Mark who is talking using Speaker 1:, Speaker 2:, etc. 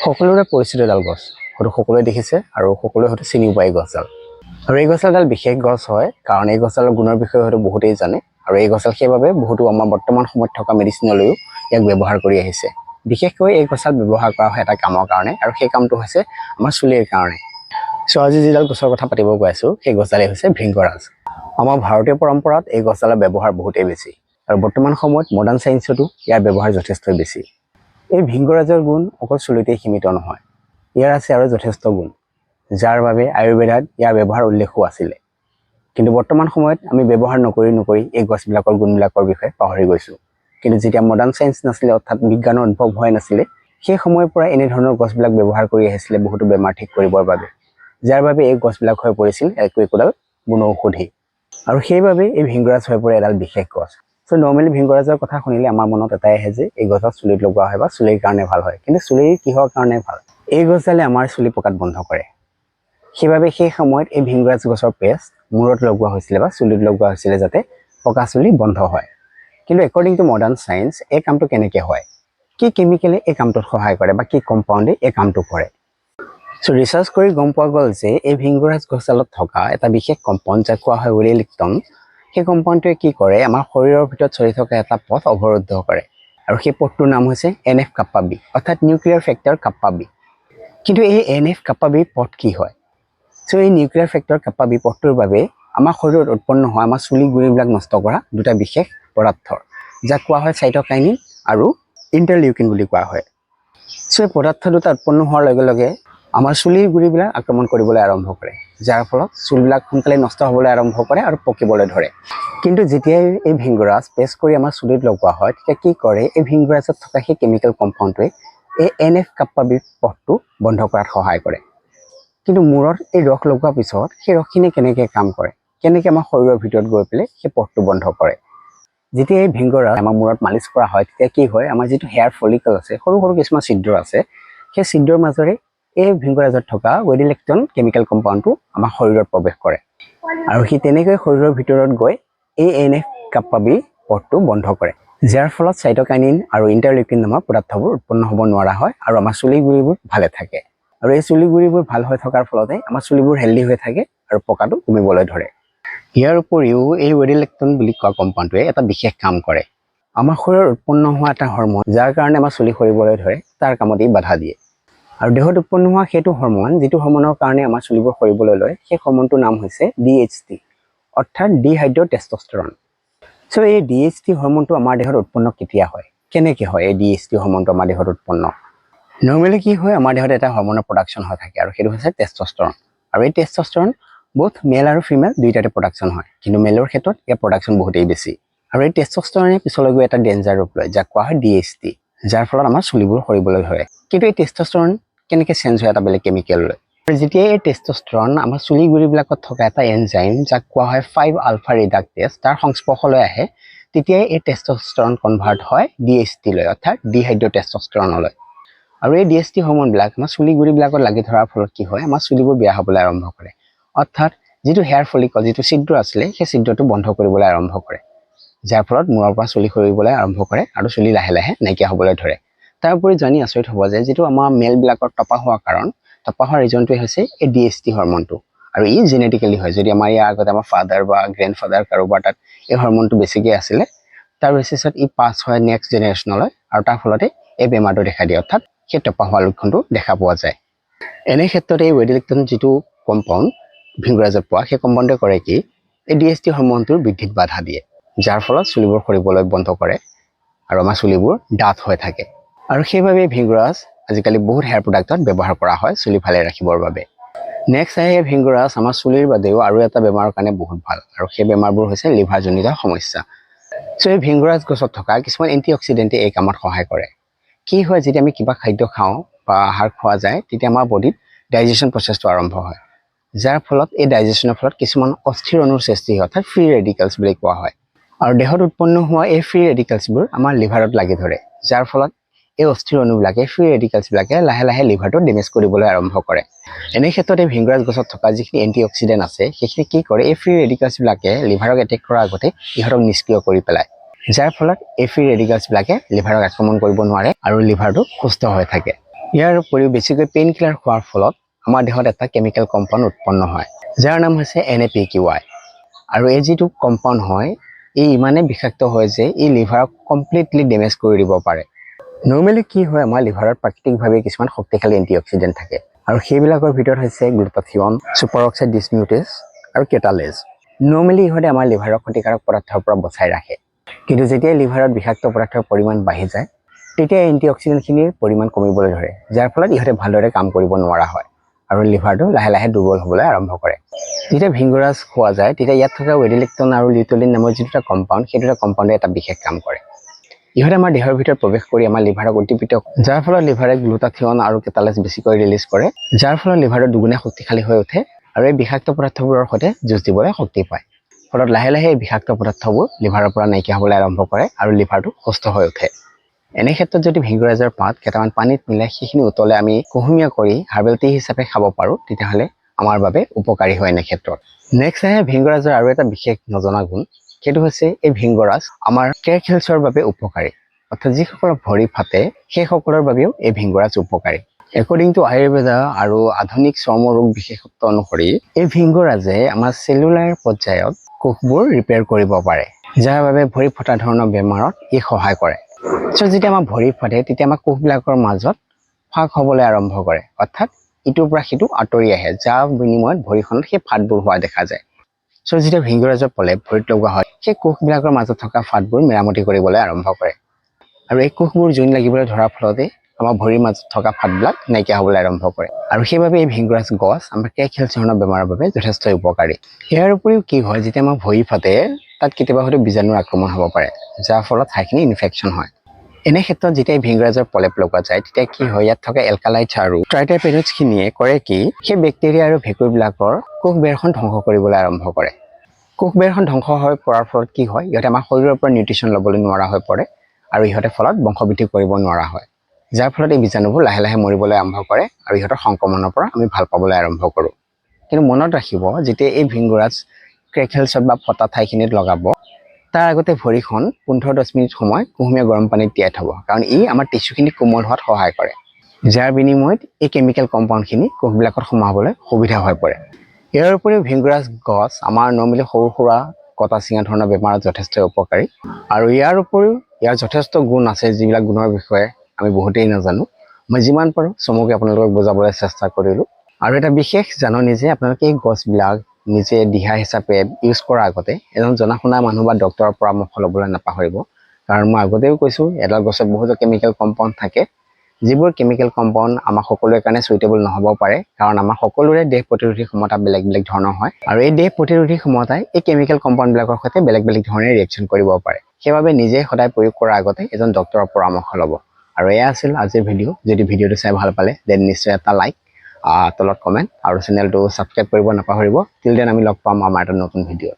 Speaker 1: সকলোৰে পৰিচিত এডাল গছ, হয়তো সকলোৱে দেখিছে আৰু সকলোৱে হয়তো চিনিও পায় গছডাল। আৰু এই গছডাল এডাল বিশেষ গছ হয়, কাৰণ এই গছডালৰ গুণৰ বিষয়ে হয়তো বহুতেই জানে। আৰু এই গছডাল সেইবাবে বহুতো আমাৰ বৰ্তমান সময়ত থকা মেডিচিনলৈও ইয়াক ব্যৱহাৰ কৰি আহিছে। বিশেষকৈ এই গছডাল ব্যৱহাৰ কৰা হয় এটা কামৰ কাৰণে, আৰু সেই কামটো হৈছে আমাৰ চুলিৰ কাৰণে। আজি যিডাল গছৰ কথা পাতিব গৈ আছো, সেই গছডালেই হৈছে ভৃংগৰাজ। আমাৰ ভাৰতীয় পৰম্পৰাত এই গছডালৰ ব্যৱহাৰ বহুতেই বেছি, আৰু বৰ্তমান সময়ত মডাৰ্ণ চায়েন্সতো ইয়াৰ ব্যৱহাৰ যথেষ্টই বেছি। এই ভৃংগৰাজৰ গুণ অকল চুলিতেই সীমিত নহয়, ইয়াৰ আছে আৰু যথেষ্ট গুণ, যাৰ বাবে আয়ুৰ্বেদত ইয়াৰ ব্যৱহাৰ উল্লেখো আছিলে। কিন্তু বৰ্তমান সময়ত আমি ব্যৱহাৰ নকৰি এই গছবিলাকৰ গুণবিলাকৰ বিষয়ে পাহৰি গৈছোঁ। কিন্তু যেতিয়া মডাৰ্ণ চায়েন্স নাছিলে, অৰ্থাৎ বিজ্ঞানৰ উদ্ভৱ হোৱাই নাছিলে, সেই সময়ৰ পৰা এনেধৰণৰ গছবিলাক ব্যৱহাৰ কৰি আহিছিলে বহুতো বেমাৰ ঠিক কৰিবৰ বাবে, যাৰ বাবে এই গছবিলাক হৈ পৰিছিল একোডাল বনৌষধি। আৰু সেইবাবে এই ভৃংগৰাজ হৈ পৰে এডাল বিশেষ গছ। নৰ্মেলি ভৃংগৰাজৰ কথা শুনিলে আমাৰ মনত এটাই আহে যে এই গছৰ চুলিত লগোৱা হয় বা চুলিৰ কাৰণে ভাল হয়। কিন্তু চুলিৰ কিহৰ কাৰণে ভাল? এই গছডালে আমাৰ চুলি পকাত বন্ধ কৰে। সেইবাবে সেই সময়ত এই ভৃংগৰাজ গছৰ পেষ্ট মূৰত লগোৱা হৈছিলে বা চুলিত লগোৱা হৈছিলে, যাতে পকা চুলি বন্ধ হয়। কিন্তু একৰ্ডিং টু মডাৰ্ণ চায়েন্স এই কামটো কেনেকৈ হয়, কি কেমিকেলে এই কামটোত সহায় কৰে বা কি কম্পাউণ্ডে এই কামটো কৰে? ৰিচাৰ্চ কৰি গম পোৱা গ'ল যে এই ভৃংগৰাজ গছডালত থকা এটা বিশেষ কম্পাউণ্ড, যাক কোৱা হয় উৰেলিক্টন, সেই কম্পাউণ্ডটোৱে কি কৰে, আমাৰ শৰীৰৰ ভিতৰত চলি থকা এটা পথ অৱৰুদ্ধ কৰে। আৰু সেই পথটোৰ নাম হৈছে NF-kappa B, অৰ্থাৎ নিউক্লিয়াৰ ফেক্টৰ কাপ্পা বি। কিন্তু এই NF-kappa B পথ কি হয়? এই নিউক্লিয়াৰ ফেক্টৰ কাপ্পা বি পথটোৰ বাবে আমাৰ শৰীৰত উৎপন্ন হোৱা আমাৰ চুলি গুৰিবিলাক নষ্ট কৰা দুটা বিশেষ পদাৰ্থ, যাক কোৱা হয় চাইট'কাইনিন আৰু ইণ্টাৰলিউকিন বুলি কোৱা হয়। এই পদাৰ্থ দুটা উৎপন্ন হোৱাৰ লগে লগে আমাৰ চুলিৰ গুৰিবিলাক আক্ৰমণ কৰিবলৈ আৰম্ভ কৰে, যাৰ ফলত চুলবিলাক সোনকালে নষ্ট হ'বলৈ আৰম্ভ কৰে আৰু পকিবলৈ ধৰে। কিন্তু যেতিয়াই এই ভৃংগৰাজ পেষ্ট কৰি আমাৰ চুলিত লগোৱা হয়, তেতিয়া কি কৰে, এই ভৃংগৰাজত থকা সেই কেমিকেল কম্পাউণ্ডটোৱে এই NF-kappa B পথটো বন্ধ কৰাত সহায় কৰে। কিন্তু মূৰত এই ৰস লগোৱাৰ পিছত সেই ৰসখিনিয়ে কেনেকৈ কাম কৰে, কেনেকৈ আমাৰ শৰীৰৰ ভিতৰত গৈ পেলাই সেই পথটো বন্ধ কৰে? যেতিয়া এই ভৃংগৰাজ আমাৰ মূৰত মালিচ কৰা হয়, তেতিয়া কি হয়, আমাৰ যিটো হেয়াৰ ফলিকল আছে, সৰু সৰু কিছুমান ছিদ্ৰ আছে, সেই ছিদ্ৰৰ মাজেৰে এই ভৃংগৰাজত থকা উৰেলিক্টন কেমিকেল কম্পাউণ্ডটো আমাৰ শৰীৰত প্ৰৱেশ কৰে। আৰু সি তেনেকৈ শৰীৰৰ ভিতৰত গৈ এই NF-kappa B পথটো বন্ধ কৰে, যাৰ ফলত চাইট'কাইনিন আৰু ইণ্টাৰলিউকিন নামৰ পদাৰ্থবোৰ উৎপন্ন হ'ব নোৱাৰা হয়, আৰু আমাৰ চুলি গুৰিবোৰ ভালে থাকে। আৰু এই চুলি গুৰিবোৰ ভাল হৈ থকাৰ ফলতে আমাৰ চুলিবোৰ হেল্ডি হৈ থাকে আৰু পকাটো কমিবলৈ ধৰে। ইয়াৰ উপৰিও এই উৰেলিক্টন বুলি কোৱা কম্পাউণ্ডটোৱে এটা বিশেষ কাম কৰে। আমাৰ শৰীৰত উৎপন্ন হোৱা এটা হৰমন, যাৰ কাৰণে আমাৰ চুলি সৰিবলৈ ধৰে, তাৰ কামত ই বাধা দিয়ে। আৰু দেহত উৎপন্ন হোৱা সেইটো হৰমন, যিটো হৰমনৰ কাৰণে আমাৰ চুলিবোৰ সৰিবলৈ লয়, সেই হৰমনটোৰ নাম হৈছে DHT, অৰ্থাৎ ডিহাইড্ৰ টেষ্টষ্টেৰন। এই DHT হৰমনটো আমাৰ দেহত উৎপন্ন কেতিয়া হয়, কেনেকৈ হয় এই DHT হৰমনটো আমাৰ দেহত উৎপন্ন? নৰ্মেলি কি হয়, আমাৰ দেহত এটা হৰমনৰ প্ৰডাকশ্যন হৈ থাকে, আৰু সেইটো হৈছে টেষ্টষ্টেৰন। আৰু এই টেষ্টষ্টেৰন বোথ মেল আৰু ফিমেল দুইটাতে প্ৰডাকশ্যন হয়, কিন্তু মেলৰ ক্ষেত্ৰত ইয়াৰ প্ৰডাকশ্যন বহুতেই বেছি। আৰু এই টেষ্টষ্টেৰনে পিছলৈ গৈ এটা ডেঞ্জাৰ ৰূপ লয়, যাক কোৱা হয় DHT, যাৰ ফলত আমাৰ চুলিবোৰ সৰিবলৈ ধৰে। কিন্তু এই টেষ্টষ্টেৰন কেনেকৈ চেঞ্জ হয় এটা বেলেগ কেমিকেল লৈ? যেতিয়া এই টেষ্টষ্টেৰন আমাৰ চুলি গুৰিবিলাকত থকা এটা এনজাইম, যাক কোৱা হয় 5-alpha ৰিডাক্টেজ, তাৰ সংস্পৰ্শলৈ আহে, তেতিয়াই এই টেষ্টষ্টেৰন কনভাৰ্ট হয় DHT লৈ, অৰ্থাৎ ডিহাইড্ৰ টেষ্টষ্টেৰনলৈ। আৰু এই DHT হৰমনবিলাক আমাৰ চুলি গুৰিবিলাকত লাগি ধৰাৰ ফলত কি হয়, আমাৰ চুলিবোৰ বেয়া হ'বলৈ আৰম্ভ কৰে, অৰ্থাৎ যিটো হেয়াৰ ফলিকল, যিটো ছিদ্ৰ আছিলে, সেই ছিদ্ৰটো বন্ধ কৰিবলৈ আৰম্ভ কৰে, যাৰ ফলত মূৰৰ পৰা চুলি সৰিবলৈ আৰম্ভ কৰে আৰু চুলি লাহে লাহে নাইকিয়া হ'বলৈ ধৰে। তাৰ উপৰি জানি আচৰিত হ'ব যে যিটো আমাৰ মেলবিলাকৰ টপা হোৱা কাৰণ, টপা হোৱা ৰিজনটোৱে হৈছে এই DHT হৰমনটো। আৰু ই জেনেটিকেলি হয়। যদি আমাৰ ইয়াৰ আগতে আমাৰ ফাদাৰ বা গ্ৰেণ্ডফাদাৰ কাৰোবাৰ তাত এই হৰমনটো বেছিকৈ আছিলে, তাৰ বেচিছত ই পাছ হয় নেক্সট জেনেৰেশ্যনলৈ, আৰু তাৰ ফলতে এই বেমাৰটো দেখা দিয়ে, অৰ্থাৎ সেই টপা হোৱা লক্ষণটো দেখা পোৱা যায়। এনে ক্ষেত্ৰত এই উৰেলিক্টন যিটো কম্পাউণ্ড ভৃংগৰাজত পোৱা, সেই কম্পাউণ্ডে কৰে কি, এই DHT হৰমনটোৰ বৃদ্ধিত বাধা দিয়ে, যাৰ ফলত চুলিবোৰ সৰিবলৈ বন্ধ কৰে আৰু আমাৰ চুলিবোৰ ডাঠ হৈ থাকে। আৰু সেইবাবে ভৃংগৰাজ আজিকালি বহুত হেয়াৰ প্ৰডাক্টত ব্যৱহাৰ কৰা হয় চুলি ভালে ৰাখিবৰ বাবে। নেক্সট আহে ভৃংগৰাজ আমাৰ চুলিৰ বাদেও আৰু এটা বেমাৰৰ কাৰণে বহুত ভাল, আৰু সেই বেমাৰবোৰ হৈছে লিভাৰজনিত সমস্যা। এই ভৃংগৰাজ গছত থকা কিছুমান এণ্টিঅক্সিডেণ্টে এই কামত সহায় কৰে। কি হয়, যেতিয়া আমি কিবা খাদ্য খাওঁ বা আহাৰ খোৱা যায়, তেতিয়া আমাৰ বডিত ডাইজেশ্যন প্ৰচেছটো আৰম্ভ হয়, যাৰ ফলত এই ডাইজেশ্যনৰ ফলত কিছুমান অস্থিৰ অণুৰ সৃষ্টি হয়, অৰ্থাৎ ফ্ৰী ৰেডিকেলছ বুলি কোৱা হয়। আৰু দেহত উৎপন্ন হোৱা এই ফ্ৰী ৰেডিকেলছবোৰ আমাৰ লিভাৰত লাগি ধৰে, যাৰ ফলত এই অস্থিৰ অণুবিলাকে, ফ্ৰী ৰেডিকেলছবিলাকে লাহে লাহে লিভাৰটো ডেমেজ কৰিবলৈ আৰম্ভ কৰে। এনে ক্ষেত্ৰত এই ভৃংগৰাজ গছত থকা যিখিনি এণ্টিঅক্সিডেণ্ট আছে, সেইখিনি কি কৰে, এই ফ্ৰী ৰেডিকেলছবিলাকে লিভাৰক এটেক কৰাৰ আগতে ইহঁতক নিষ্ক্ৰিয় কৰি পেলায়, যাৰ ফলত এই ফ্ৰী ৰেডিকেলছবিলাকে লিভাৰক আক্ৰমণ কৰিব নোৱাৰে আৰু লিভাৰটো সুস্থ হৈ থাকে। ইয়াৰ উপৰিও বেছিকৈ পেইন কিলাৰ খোৱাৰ ফলত আমাৰ দেহত এটা কেমিকেল কম্পাউণ্ড উৎপন্ন হয়, যাৰ নাম হৈছে NaPQI। আৰু এই যিটো কম্পাউণ্ড হয় ই ইমানেই বিষাক্ত হয় যে ই লিভাৰক কমপ্লিটলি ডেমেজ কৰি দিব পাৰে। নৰ্মেলি কি হয়, আমাৰ লিভাৰত প্ৰাকৃতিকভাৱে কিছুমান শক্তিশালী এণ্টিঅক্সিডেণ্ট থাকে আৰু সেইবিলাকৰ ভিতৰত হৈছে গ্লুটাথিয়ন, ছুপাৰ অক্সাইড ডিছমিউটেজ আৰু কেটালেজ। নৰ্মেলি ইহঁতে আমাৰ লিভাৰক ক্ষতিকাৰক পদাৰ্থৰ পৰা বচাই ৰাখে, কিন্তু যেতিয়া লিভাৰত বিষাক্ত পদাৰ্থৰ পৰিমাণ বাঢ়ি যায় তেতিয়া এণ্টিঅক্সিডেণ্টখিনিৰ পৰিমাণ কমিবলৈ ধৰে, যাৰ ফলত ইহঁতে ভালদৰে কাম কৰিব নোৱাৰা হয় আৰু লিভাৰটো লাহে লাহে দুৰ্বল হ'বলৈ আৰম্ভ কৰে। যেতিয়া ভিংগৰাজ খোৱা যায় তেতিয়া ইয়াত থকা ৱেডিলেক্টন আৰু লিউটলিন নামৰ যিটো এটা কম্পাউণ্ড, সেইটো এটা কম্পাউণ্ডে এটা বিশেষ কাম কৰে। ইহঁতে আমাৰ দেহৰ ভিতৰত প্ৰৱেশ কৰি আমাৰ লিভাৰক উদ্দীপিত, যাৰ ফলত লিভাৰে গ্লুটাথিয়ন আৰু কেটালেজ বেছিকৈ ৰিলিজ কৰে, যাৰ ফলত লিভাৰটো দুগুণে শক্তিশালী হৈ উঠে আৰু এই বিষাক্ত পদাৰ্থবোৰৰ সৈতে যুঁজ দিবলৈ শক্তি পায়। ফলত লাহে লাহে এই বিষাক্ত পদাৰ্থবোৰ লিভাৰৰ পৰা নাইকিয়া হ'বলৈ আৰম্ভ কৰে আৰু লিভাৰটো সুস্থ হৈ উঠে। এনে ক্ষেত্ৰত যদি ভিংগৰাজৰ পাত কেইটামান পানীত মিলাই সেইখিনি উতলাই আমি কুহুমীয়া কৰি হাৰ্বেল টি হিচাপে খাব পাৰোঁ, তেতিয়াহ'লে আমাৰ বাবে উপকাৰী হয় এনে ক্ষেত্ৰত। নেক্সট আহে ভিংগৰাজৰ আৰু এটা বিশেষ নজনা গুণ, সেইটো হৈছে এই ভিংগৰাজ আমাৰ কেৰখেলছৰ বাবে উপকাৰী, অৰ্থাৎ যিসকলৰ ভৰি ফাটে সেইসকলৰ বাবেও এই ভিংগৰাজ উপকাৰী। একৰ্ডিং টু আয়ুৰ্বেদা আৰু আধুনিক চৰ্ম ৰোগ বিশেষত্ব অনুসৰি এই ভিংগৰাজে আমাৰ চেলুলাৰ পৰ্যায়ত কোষবোৰ ৰিপেয়াৰ কৰিব পাৰে, যাৰ বাবে ভৰি ফটা ধৰণৰ বেমাৰত ই সহায় কৰে। যেতিয়া আমাৰ ভৰি ফাটে তেতিয়া আমাৰ কোষবিলাকৰ মাজত ফাঁক হ'বলৈ আৰম্ভ কৰে, অৰ্থাৎ ইটোৰ পৰা সিটো আঁতৰি আহে, যাৰ বিনিময়ত ভৰিখনত সেই ফাটবোৰ হোৱা দেখা যায়। যেতিয়া ভিংগৰাজৰ প্ৰলেপ ভৰিত লগোৱা হয় সেই কোষবিলাকৰ মাজত থকা ফাটবোৰ মেৰামতি কৰিবলৈ আৰম্ভ কৰে আৰু এই কোষবোৰ জোন লাগিবলৈ ধৰাৰ ফলতে আমাৰ ভৰিৰ মাজত থকা ফাটবিলাক নাইকিয়া হ'বলৈ আৰম্ভ কৰে। আৰু সেইবাবে এই ভিংগৰাজ গছ আমাৰ কেৰখেলছৰ বেমাৰৰ বাবে যথেষ্ট উপকাৰী। ইয়াৰ উপৰিও কি হয়, যেতিয়া আমাৰ ভৰি ফাটে তাত কেতিয়াবা হয়তো বীজাণুৰ আক্ৰমণ হ'ব পাৰে, যাৰ ফলত ঠাইখিনি ইনফেকশ্যন হয়। এনে ক্ষেত্ৰত যেতিয়া ভিংগৰাজৰ প্ৰলেপ লগোৱা যায় তেতিয়া কি হয়, ইয়াত থকা এলকালাইটছ আৰু ট্ৰাইটাৰপেনইডছখিনিয়ে কৰে কি, সেই বেক্টেৰিয়া আৰু ভেঁকুৰবিলাকৰ কোষবেৰখন ধ্বংস কৰিবলৈ আৰম্ভ কৰে। কোষবেৰখন ধ্বংস হৈ পৰাৰ ফলত কি হয়, ইহঁতে আমাৰ শৰীৰৰ পৰা নিউট্ৰিশ্যন ল'বলৈ নোৱাৰা হৈ পৰে আৰু ইহঁতে ফলত বংশবৃদ্ধি কৰিব নোৱাৰা হয়, যাৰ ফলত এই বীজাণুবোৰ লাহে লাহে মৰিবলৈ আৰম্ভ কৰে আৰু ইহঁতৰ সংক্ৰমণৰ পৰা আমি ভাল পাবলৈ আৰম্ভ কৰোঁ। কিন্তু মনত ৰাখিব, যেতিয়া এই ভিংগৰাজ কেৰখেলছত বা ফটা ঠাইখিনিত লগাব তাৰ আগতে ভৰিখন 15-10 মিনিট সময় কুহুমীয়া গৰম পানীত তিয়াই থ'ব, কাৰণ ই আমাৰ টিচুখিনি কোমল হোৱাত সহায় কৰে, যাৰ বিনিময়ত এই কেমিকেল কম্পাউণ্ডখিনি কোষবিলাকত সোমাবলৈ সুবিধা হৈ পৰে। ইয়াৰ উপৰিও ভিংগৰাজ গছ আমাৰ নৰ্মেলি সৰু সুৰা কটা চিঙা ধৰণৰ বেমাৰত যথেষ্ট উপকাৰী আৰু ইয়াৰ উপৰিও ইয়াৰ যথেষ্ট গুণ আছে, যিবিলাক গুণৰ বিষয়ে আমি বহুতেই নাজানো। মই যিমান পাৰোঁ চমুকৈ আপোনালোকক বুজাবলৈ চেষ্টা কৰিলোঁ। আৰু এটা বিশেষ জাননী যে আপোনালোকে এই গছবিলাক নিজে দিহা হিচাপে ইউজ কৰাৰ আগতে এজন জনা শুনা মানুহ বা ডক্তৰৰ পৰামৰ্শ ল'বলৈ নাপাহৰিব, কাৰণ মই আগতেও কৈছোঁ এডাল গছত বহুতো কেমিকেল কম্পাউণ্ড থাকে, যিবোৰ কেমিকেল কম্পাউণ্ড আমাৰ সকলোৰে কাৰণে চুইটেবল নহ'ব পাৰে, কাৰণ আমাৰ সকলোৰে দেহ প্ৰতিৰোধী ক্ষমতা বেলেগ বেলেগ ধৰণৰ হয় আৰু এই দেহ প্ৰতিৰোধী ক্ষমতাই এই কেমিকেল কম্পাউণ্ডবিলাকৰ সৈতে বেলেগ বেলেগ ধৰণে ৰিয়েকশ্যন কৰিব পাৰে। সেইবাবে নিজে সদায় প্ৰয়োগ কৰাৰ আগতে এজন ডক্তৰৰ পৰামৰ্শ ল'ব। আৰু এয়া আছিল আজিৰ ভিডিঅ'। যদি ভিডিঅ'টো চাই ভাল পালে দেন নিশ্চয় এটা লাইক, তলত কমেণ্ট আৰু চেনেলটো ছাবস্ক্ৰাইব কৰিব নাপাহৰিব। টিল দেন আমি লগ পাম আমাৰ এটা নতুন ভিডিঅ'ত।